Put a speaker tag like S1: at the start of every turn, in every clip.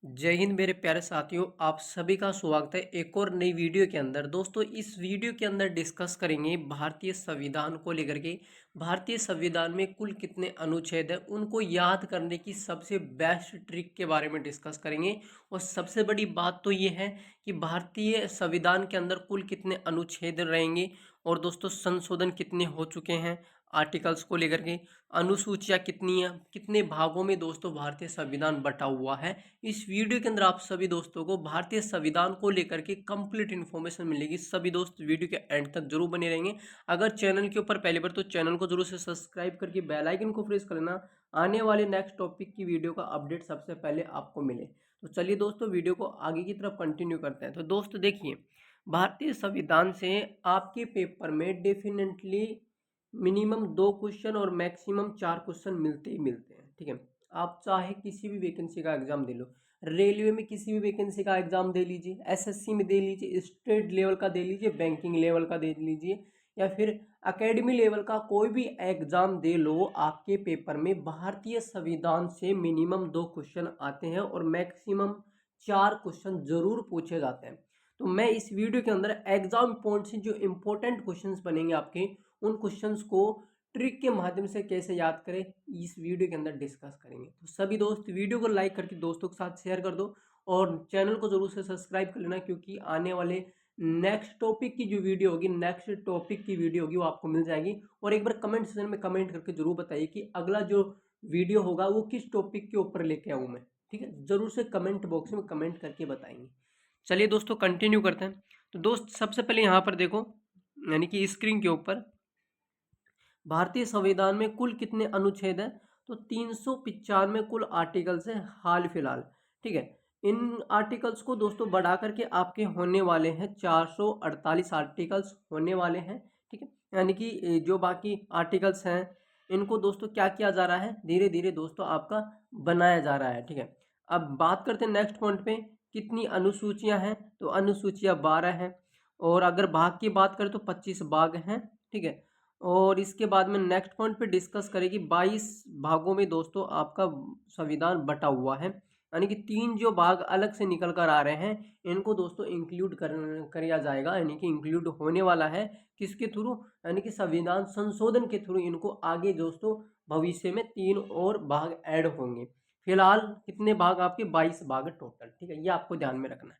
S1: जय हिंद मेरे प्यारे साथियों, आप सभी का स्वागत है एक और नई वीडियो के अंदर। दोस्तों, इस वीडियो के अंदर डिस्कस करेंगे भारतीय संविधान को लेकर के। भारतीय संविधान में कुल कितने अनुच्छेद हैं, उनको याद करने की सबसे बेस्ट ट्रिक के बारे में डिस्कस करेंगे। और सबसे बड़ी बात तो ये है कि भारतीय संविधान के अंदर कुल कितने अनुच्छेद रहेंगे और दोस्तों संशोधन कितने हो चुके हैं आर्टिकल्स को लेकर के, अनुसूचियाँ कितनी हैं, कितने भागों में दोस्तों भारतीय संविधान बटा हुआ है। इस वीडियो के अंदर आप सभी दोस्तों को भारतीय संविधान को लेकर के कंप्लीट इन्फॉर्मेशन मिलेगी। सभी दोस्त वीडियो के एंड तक जरूर बने रहेंगे। अगर चैनल के ऊपर पहली बार तो चैनल को जरूर से सब्सक्राइब करके बेल आइकन को प्रेस कर लेना, आने वाले नेक्स्ट टॉपिक की वीडियो का अपडेट सबसे पहले आपको मिले। तो चलिए दोस्तों, वीडियो को आगे की तरफ कंटिन्यू करते हैं। तो दोस्तों देखिए, भारतीय संविधान से आपके पेपर में डेफिनेटली मिनिमम 2 क्वेश्चन और मैक्सिमम 4 क्वेश्चन मिलते ही मिलते हैं। ठीक है, आप चाहे किसी भी वैकेंसी का एग्जाम दे लो, रेलवे में किसी भी वैकेंसी का एग्जाम दे लीजिए, एसएससी में दे लीजिए, स्टेट लेवल का दे लीजिए, बैंकिंग लेवल का दे लीजिए, या फिर एकेडमी लेवल का कोई भी एग्जाम दे लो, आपके पेपर में भारतीय संविधान से मिनिमम 2 क्वेश्चन आते हैं और मैक्सिमम 4 क्वेश्चन जरूर पूछे जाते हैं। तो मैं इस वीडियो के अंदर एग्जाम पॉइंट से जो इंपॉर्टेंट क्वेश्चंस बनेंगे आपके, उन क्वेश्चंस को ट्रिक के माध्यम से कैसे याद करें इस वीडियो के अंदर डिस्कस करेंगे। तो सभी दोस्त वीडियो को लाइक करके दोस्तों के साथ शेयर कर दो और चैनल को जरूर से सब्सक्राइब कर लेना, क्योंकि आने वाले नेक्स्ट टॉपिक की जो वीडियो होगी, नेक्स्ट टॉपिक की वीडियो होगी, वो आपको मिल जाएगी। और एक बार कमेंट सेक्शन में कमेंट करके जरूर बताइए कि अगला जो वीडियो होगा वो किस टॉपिक के ऊपर लेके आऊँ मैं। ठीक है, जरूर से कमेंट बॉक्स में कमेंट करके बताएंगे। चलिए दोस्तों कंटिन्यू करते हैं। तो दोस्त सबसे पहले यहाँ पर देखो, यानी कि स्क्रीन के ऊपर भारतीय संविधान में कुल कितने अनुच्छेद हैं। तो 395 कुल आर्टिकल्स हैं हाल फिलहाल। ठीक है, इन आर्टिकल्स को दोस्तों बढ़ा करके आपके होने वाले हैं 448 आर्टिकल्स होने वाले हैं। ठीक है, यानी कि जो बाकी आर्टिकल्स हैं इनको दोस्तों क्या किया जा रहा है, धीरे धीरे दोस्तों आपका बनाया जा रहा है। ठीक है, अब बात करते हैं नेक्स्ट पॉइंट पे, कितनी अनुसूचियां हैं। तो अनुसूचियां 12 हैं, और अगर भाग की बात करें तो 25 भाग हैं। ठीक है, और इसके बाद में नेक्स्ट पॉइंट पे डिस्कस करेगी 22 भागों में दोस्तों आपका संविधान बटा हुआ है, यानी कि 3 जो भाग अलग से निकल कर आ रहे हैं इनको दोस्तों इंक्लूड किया जाएगा, यानी कि इंक्लूड होने वाला है किसके थ्रू, यानी कि संविधान संशोधन के थ्रू इनको आगे दोस्तों भविष्य में 3 और भाग ऐड होंगे। फिलहाल कितने भाग आपके, 22 भाग टोटल। ठीक है, ये आपको ध्यान में रखना है।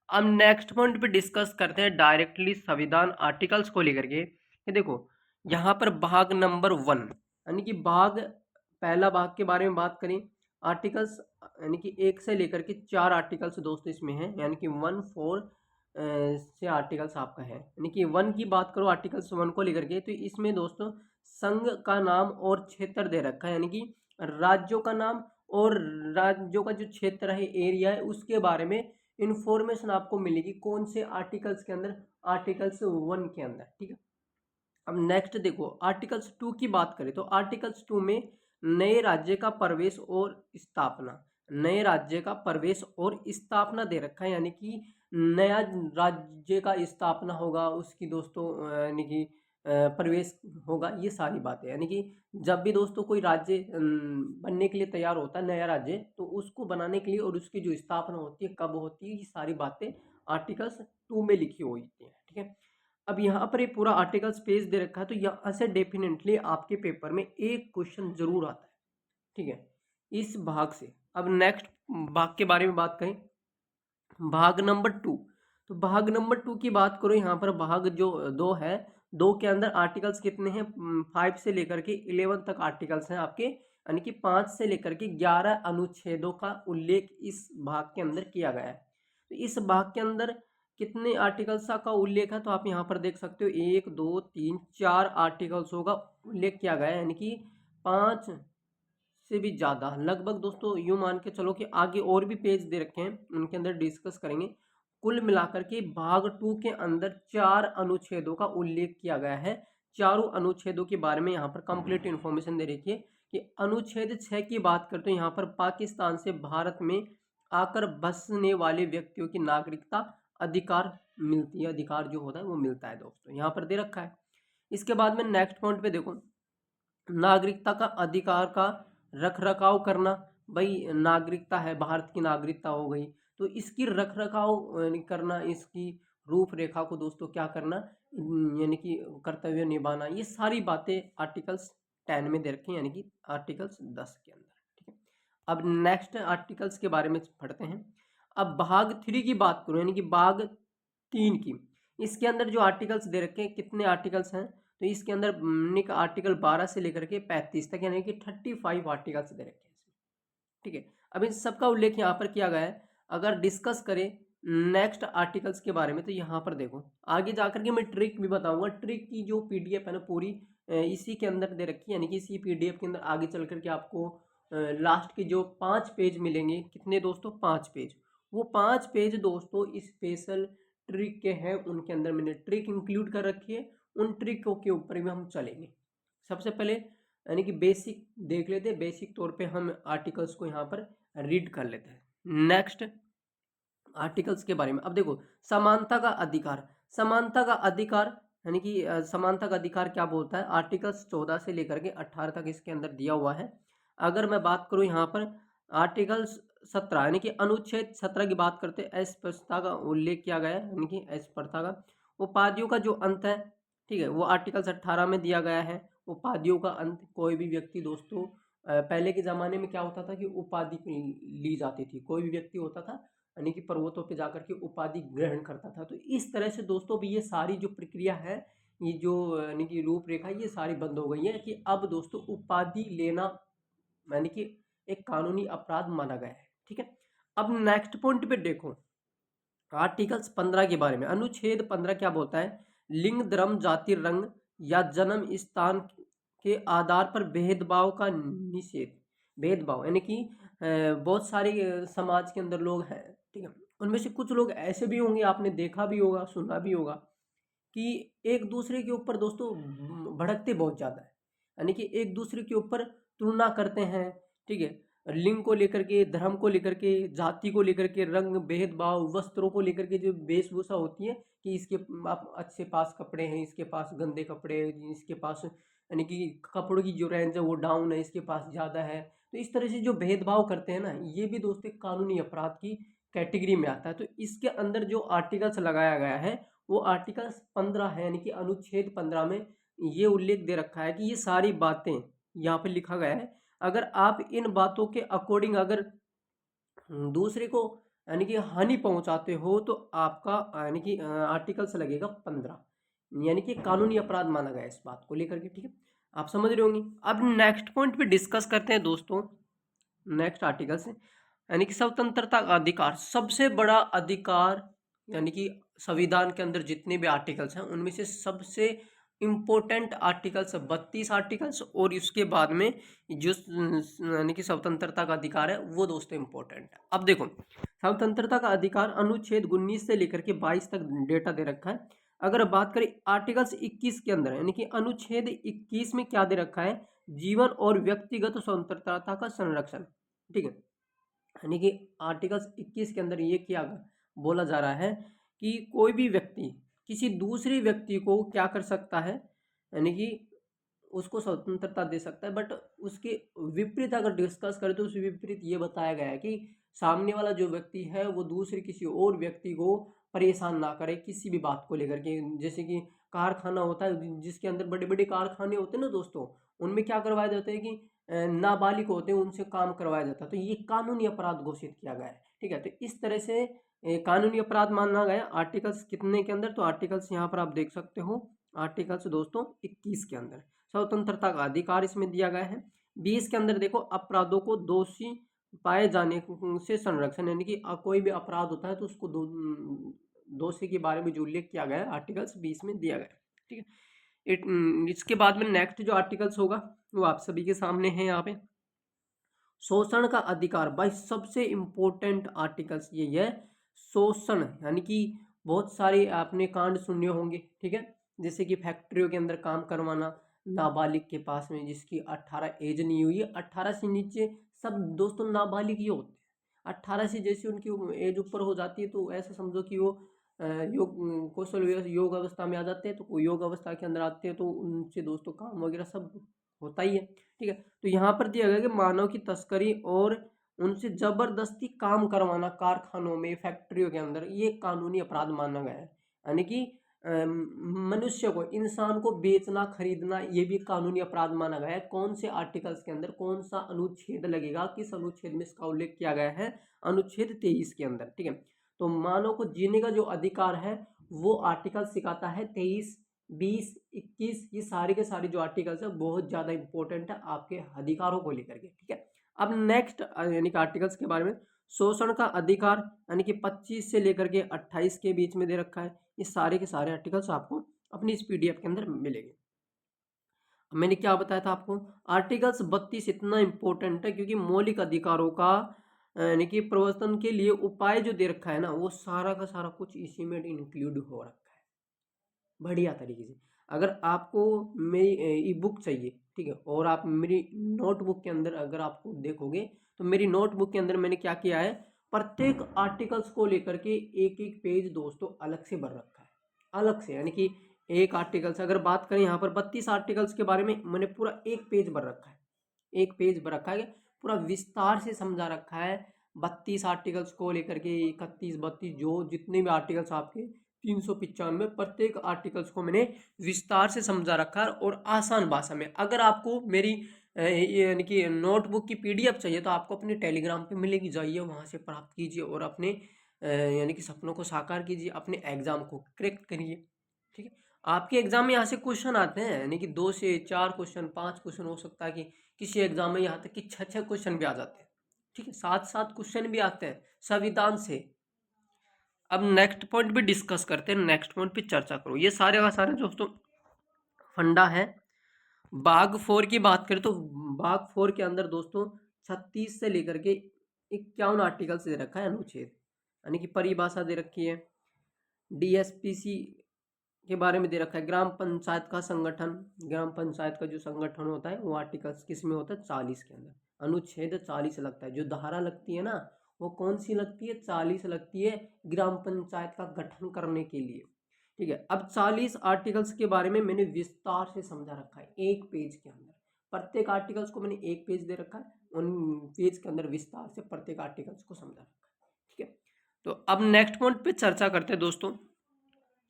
S1: अब नेक्स्ट पॉइंट पे डिस्कस करते हैं डायरेक्टली संविधान आर्टिकल्स को लेकर के। ये देखो, यहाँ पर भाग नंबर 1, यानी कि भाग पहला भाग के बारे में बात करें, आर्टिकल्स यानी कि 1 से लेकर के 4 आर्टिकल्स दोस्तों इसमें हैं, यानी कि 1 4 से आर्टिकल्स आपका है। यानी कि 1 की बात करो, आर्टिकल्स 1 को लेकर के, तो इसमें दोस्तों संघ का नाम और क्षेत्र दे रखा है, यानी कि राज्यों का नाम और राज्यों का जो क्षेत्र है, एरिया है, उसके बारे में इंफॉर्मेशन आपको मिलेगी। कौन से आर्टिकल्स के अंदर, आर्टिकल्स 1 के अंदर। ठीक है, अब नेक्स्ट देखो, आर्टिकल्स 2 की बात करें तो आर्टिकल्स 2 में नए राज्य का प्रवेश और स्थापना, नए राज्य का प्रवेश और स्थापना दे रखा है, यानी कि नया राज्य का स्थापना होगा, उसकी दोस्तों यानी कि प्रवेश होगा, ये सारी बातें, यानी कि जब भी दोस्तों कोई राज्य बनने के लिए तैयार होता है, नया राज्य, तो उसको बनाने के लिए और उसकी जो स्थापना होती है कब होती है, ये सारी बातें आर्टिकल्स 2 में लिखी हुई होती है। ठीक है, अब यहाँ पर ये पूरा आर्टिकल्स पेज दे रखा है, तो यहाँ से डेफिनेटली आपके पेपर में एक क्वेश्चन जरूर आता है। ठीक है, इस भाग से। अब नेक्स्ट भाग के बारे में बात करें, भाग नंबर 2। तो भाग नंबर 2 की बात करो, यहाँ पर भाग जो 2 है, 2 के अंदर आर्टिकल्स कितने हैं, 5 से लेकर के 11 तक आर्टिकल्स हैं आपके, यानी कि 5 से लेकर के 11 अनुच्छेदों का उल्लेख इस भाग के अंदर किया गया है। तो इस भाग के अंदर कितने आर्टिकल्स का उल्लेख है, तो आप यहाँ पर देख सकते हो 1 2 3 4 आर्टिकल्सों का उल्लेख किया गया है, यानी कि 5 से भी ज़्यादा लगभग दोस्तों, यूँ मान के चलो कि आगे और भी पेज दे रखे हैं, उनके अंदर डिस्कस करेंगे। कुल मिलाकर के भाग 2 के अंदर 4 अनुच्छेदों का उल्लेख किया गया है। चारों अनुच्छेदों के बारे में यहाँ पर कंप्लीट इन्फॉर्मेशन दे रखी है। कि अनुच्छेद 6 की बात करते हैं, यहाँ पर पाकिस्तान से भारत में आकर बसने वाले व्यक्तियों की नागरिकता अधिकार मिलती है, अधिकार जो होता है वो मिलता है दोस्तों, यहाँ पर दे रखा है। इसके बाद में नेक्स्ट पॉइंट पे देखो, नागरिकता का अधिकार का रख रखाव करना, भाई नागरिकता है, भारत की नागरिकता हो गई, तो इसकी रख रखाव करना, इसकी रूपरेखा को दोस्तों क्या करना, यानी कि कर्तव्य निभाना, ये सारी बातें आर्टिकल्स 10 में दे रखी हैं, यानी कि आर्टिकल्स 10 के अंदर। ठीक है, अब नेक्स्ट आर्टिकल्स के बारे में पढ़ते हैं। अब भाग 3 की बात करूं, यानी कि भाग 3 की, इसके अंदर जो आर्टिकल्स दे रखे हैं, कितने आर्टिकल्स हैं, तो इसके अंदर आर्टिकल 12 से लेकर के 35 तक, यानी कि 35 आर्टिकल्स दे रखे हैं। ठीक है, अब इन सबका उल्लेख यहाँ पर किया गया है। अगर डिस्कस करें नेक्स्ट आर्टिकल्स के बारे में, तो यहाँ पर देखो आगे जाकर के मैं ट्रिक भी बताऊंगा। ट्रिक की जो पीडीएफ है ना पूरी इसी के अंदर दे रखी है, यानी कि इसी पीडीएफ के अंदर आगे चल करके आपको लास्ट के जो 5 पेज मिलेंगे, कितने दोस्तों, 5 पेज, वो 5 पेज दोस्तों स्पेशल ट्रिक के हैं, उनके अंदर मैंने ट्रिक इंक्लूड कर रखी है। उन ट्रिकों के ऊपर भी हम चलेंगे। सबसे पहले यानी कि बेसिक देख लेते हैं, बेसिक तौर पे हम आर्टिकल्स को यहाँ पर रीड कर लेते हैं। नेक्स्ट आर्टिकल्स के बारे में अब देखो, समानता का अधिकार। समानता का अधिकार यानी कि समानता का अधिकार क्या बोलता है, आर्टिकल्स 14 से लेकर के 18 तक इसके अंदर दिया हुआ है। अगर मैं बात करूं यहाँ पर आर्टिकल्स 17 यानी कि अनुच्छेद 17 की बात करते हैं, अस्पृश्यता का उल्लेख किया गया है, यानी कि अस्पृश्यता का उपाधियों का जो अंत है, ठीक है, वो आर्टिकल्स 18 में दिया गया है। उपाधियों का अंत, कोई भी व्यक्ति दोस्तों पहले के ज़माने में क्या होता था कि उपाधि ली जाती थी, कोई भी व्यक्ति होता था यानी कि पर्वतों पे जाकर के उपाधि ग्रहण करता था। तो इस तरह से दोस्तों भी ये सारी जो प्रक्रिया है, ये जो यानी कि रूपरेखा, ये सारी बंद हो गई है कि अब दोस्तों उपाधि लेना यानी कि एक कानूनी अपराध माना गया है। ठीक है, अब नेक्स्ट पॉइंट पे देखो, आर्टिकल्स 15 के बारे में। अनुच्छेद 15 क्या बोलता है, लिंग, धर्म, जाति, रंग या जन्म स्थान के आधार पर भेदभाव का निषेध। भेदभाव यानी कि बहुत सारे समाज के अंदर लोग हैं, ठीक है, उनमें से कुछ लोग ऐसे भी होंगे, आपने देखा भी होगा, सुना भी होगा, कि एक दूसरे के ऊपर दोस्तों भड़कते बहुत ज़्यादा है, यानी कि एक दूसरे के ऊपर तुलना करते हैं। ठीक है, लिंग को लेकर के, धर्म को लेकर के, जाति को लेकर के, रंग, भेदभाव, वस्त्रों को लेकर के जो वेशभूषा होती है कि इसके आप अच्छे पास कपड़े हैं, इसके पास गंदे कपड़े हैं, इसके पास यानी कि कपड़ों की जो रेंज है वो डाउन है, इसके पास ज़्यादा है। तो इस तरह से जो भेदभाव करते हैं ना, ये भी दोस्तों एक कानूनी अपराध की कैटेगरी में आता है। तो इसके अंदर जो आर्टिकल्स लगाया गया है वो आर्टिकल 15 है, यानी कि अनुच्छेद 15 में ये उल्लेख दे रखा है कि ये सारी बातें यहाँ पे लिखा गया है। अगर आप इन बातों के अकॉर्डिंग अगर दूसरे को यानी कि हानि पहुंचाते हो, तो आपका यानी कि आर्टिकल्स लगेगा 15, यानी कि कानूनी अपराध माना गया है इस बात को लेकर के। ठीक है, आप समझ रहे होंगे। अब नेक्स्ट पॉइंट पे डिस्कस करते हैं दोस्तों, नेक्स्ट आर्टिकल से, यानी कि स्वतंत्रता का अधिकार, सबसे बड़ा अधिकार, यानी कि संविधान के अंदर जितने भी आर्टिकल्स हैं उनमें से सबसे इम्पोर्टेंट आर्टिकल्स 32 आर्टिकल्स, और इसके बाद में जो यानी कि स्वतंत्रता का अधिकार है वो दोस्तों इम्पोर्टेंट है। अब देखो, स्वतंत्रता का अधिकार अनुच्छेद 19 से लेकर के 22 तक डेटा दे रखा है। अगर बात करें आर्टिकल्स 21 के अंदर, यानी कि अनुच्छेद 21 में क्या दे रखा है, जीवन और व्यक्तिगत स्वतंत्रता का संरक्षण। ठीक है, यानी कि आर्टिकल्स 21 के अंदर ये क्या बोला जा रहा है कि कोई भी व्यक्ति किसी दूसरे व्यक्ति को क्या कर सकता है, यानी कि उसको स्वतंत्रता दे सकता है। बट उसके विपरीत अगर डिस्कस करें तो उस विपरीत ये बताया गया है कि सामने वाला जो व्यक्ति है वो दूसरे किसी और व्यक्ति को परेशान ना करे किसी भी बात को लेकर के। जैसे कि कारखाना होता है जिसके अंदर बड़े बड़े कारखाने होते हैं ना दोस्तों, उनमें क्या करवाया जाता है कि नाबालिग होते हैं उनसे काम करवाया जाता है, तो ये कानूनी अपराध घोषित किया गया है। ठीक है, तो इस तरह से कानूनी अपराध माना गया आर्टिकल्स कितने के अंदर, तो आर्टिकल्स यहाँ पर आप देख सकते हो, आर्टिकल्स दोस्तों 21 के अंदर स्वतंत्रता का अधिकार इसमें दिया गया है। 20 के अंदर देखो, अपराधों को दोषी पाए जाने से संरक्षण, यानी कि कोई भी अपराध होता है तो उसको दोषी के बारे में जो उल्लेख किया गया है आर्टिकल्स 20 में दिया गया है। ठीक है, इसके बाद में नेक्स्ट जो आर्टिकल्स होगा वो आप सभी के सामने है यहाँ पे। शोषण का अधिकार, भाई सबसे इंपॉर्टेंट आर्टिकल्स ये है, शोषण, यानी कि बहुत सारे आपने कांड सुने होंगे। ठीक है, जैसे कि फैक्ट्रियों के अंदर काम करवाना नाबालिग के पास में, जिसकी 18 एज नहीं हुई है, 18 से नीचे सब दोस्तों नाबालिग ही होते हैं। 18 से जैसे उनकी एज ऊपर हो जाती है तो ऐसा समझो कि वो योग कौशल योग अवस्था में आ जाते हैं, तो वो योग अवस्था के अंदर आते हैं तो उनसे काम वगैरह सब होता ही है। ठीक है, तो यहाँ पर दिया गया कि मानव की तस्करी और उनसे जबरदस्ती काम करवाना कारखानों में, फैक्ट्रियों के अंदर, ये कानूनी अपराध माना गया है। यानी कि मनुष्य को, इंसान को बेचना खरीदना, ये भी कानूनी अपराध माना गया है। कौन से आर्टिकल्स के अंदर कौन सा अनुच्छेद लगेगा, किस अनुच्छेद में इसका उल्लेख किया गया है? अनुच्छेद 23 के अंदर। ठीक है, तो मानव को जीने का जो अधिकार है वो आर्टिकल सिखाता है 23, 20, 21, ये सारे के सारे जो आर्टिकल्स है बहुत ज्यादा इंपॉर्टेंट है आपके अधिकारों को लेकर के। ठीक है, अब नेक्स्ट यानी कि आर्टिकल्स के बारे में, शोषण का अधिकार यानी कि 25 से लेकर के 28 के बीच में दे रखा है। ये सारे के सारे आर्टिकल्स आपको अपनी इस पीडीएफ के अंदर मिलेंगे। मैंने क्या बताया था आपको, आर्टिकल्स 32 इतना इंपॉर्टेंट है क्योंकि मौलिक अधिकारों का यानी कि प्रवर्तन के लिए उपाय जो दे रखा है ना, वो सारा का सारा कुछ इसी में इंक्लूड हो रखा है बढ़िया तरीके से। अगर आपको मेरी ई बुक चाहिए, ठीक है, और आप मेरी नोटबुक के अंदर अगर आपको देखोगे तो मेरी नोटबुक के अंदर मैंने क्या किया है, प्रत्येक आर्टिकल्स को लेकर के एक एक पेज दोस्तों अलग से भर रखा है, अलग से। यानी कि एक आर्टिकल से अगर बात करें यहाँ पर 32 आर्टिकल्स के बारे में मैंने पूरा एक पेज भर रखा है, एक पेज भर रखा है, पूरा विस्तार से समझा रखा है 32 आर्टिकल्स को लेकर के, 31, 32 जो जितने भी आर्टिकल्स आपके 395, प्रत्येक आर्टिकल्स को मैंने विस्तार से समझा रखा है और आसान भाषा में। अगर आपको मेरी यानी कि नोटबुक की पीडीएफ चाहिए तो आपको अपने टेलीग्राम पे मिलेगी, जाइए वहाँ से प्राप्त कीजिए और अपने यानी कि सपनों को साकार कीजिए, अपने एग्जाम को क्रैक करिए। ठीक है, आपके एग्जाम में यहाँ से क्वेश्चन आते हैं, यानी कि 2 से 4 क्वेश्चन, 5 क्वेश्चन, हो सकता है कि किसी एग्जाम में यहाँ तक कि 6 क्वेश्चन भी आ जाते हैं। ठीक है, 7 क्वेश्चन भी आते हैं संविधान से। अब नेक्स्ट पॉइंट भी डिस्कस करते हैं, नेक्स्ट पॉइंट पे चर्चा करो। ये सारे का सारे दोस्तों फंडा है। भाग 4 की बात करें तो भाग 4 के अंदर दोस्तों 36 से लेकर के 51 आर्टिकल्स दे रखा है अनुच्छेद, यानी कि परिभाषा दे रखी है। डीएसपीसी के बारे में दे रखा है, ग्राम पंचायत का संगठन, ग्राम पंचायत का जो संगठन होता है वो आर्टिकल्स किस में होता है, 40 के अंदर, अनुच्छेद 40 लगता है। जो धारा लगती है ना वो कौन सी लगती है, 40 लगती है, ग्राम पंचायत का गठन करने के लिए। ठीक है, अब 40 आर्टिकल्स के बारे में मैंने विस्तार से समझा रखा है एक पेज के अंदर। प्रत्येक आर्टिकल्स को मैंने एक पेज दे रखा है, उन पेज के अंदर विस्तार से प्रत्येक आर्टिकल्स को समझा रखा है। ठीक है, तो अब नेक्स्ट पॉइंट पे चर्चा करते हैं दोस्तों।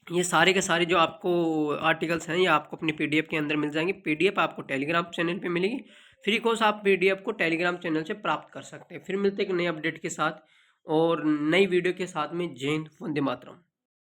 S1: ये सारे के सारे जो आपको आर्टिकल्स हैं ये आपको अपनी पीडीएफ के अंदर मिल जाएंगे। पीडीएफ आपको टेलीग्राम चैनल पे मिलेगी, फ्री कोर्स आप पीडीएफ को टेलीग्राम चैनल से प्राप्त कर सकते हैं। फिर मिलते हैं एक नए अपडेट के साथ और नई वीडियो के साथ में। जय हिंद, वंदे मातरम।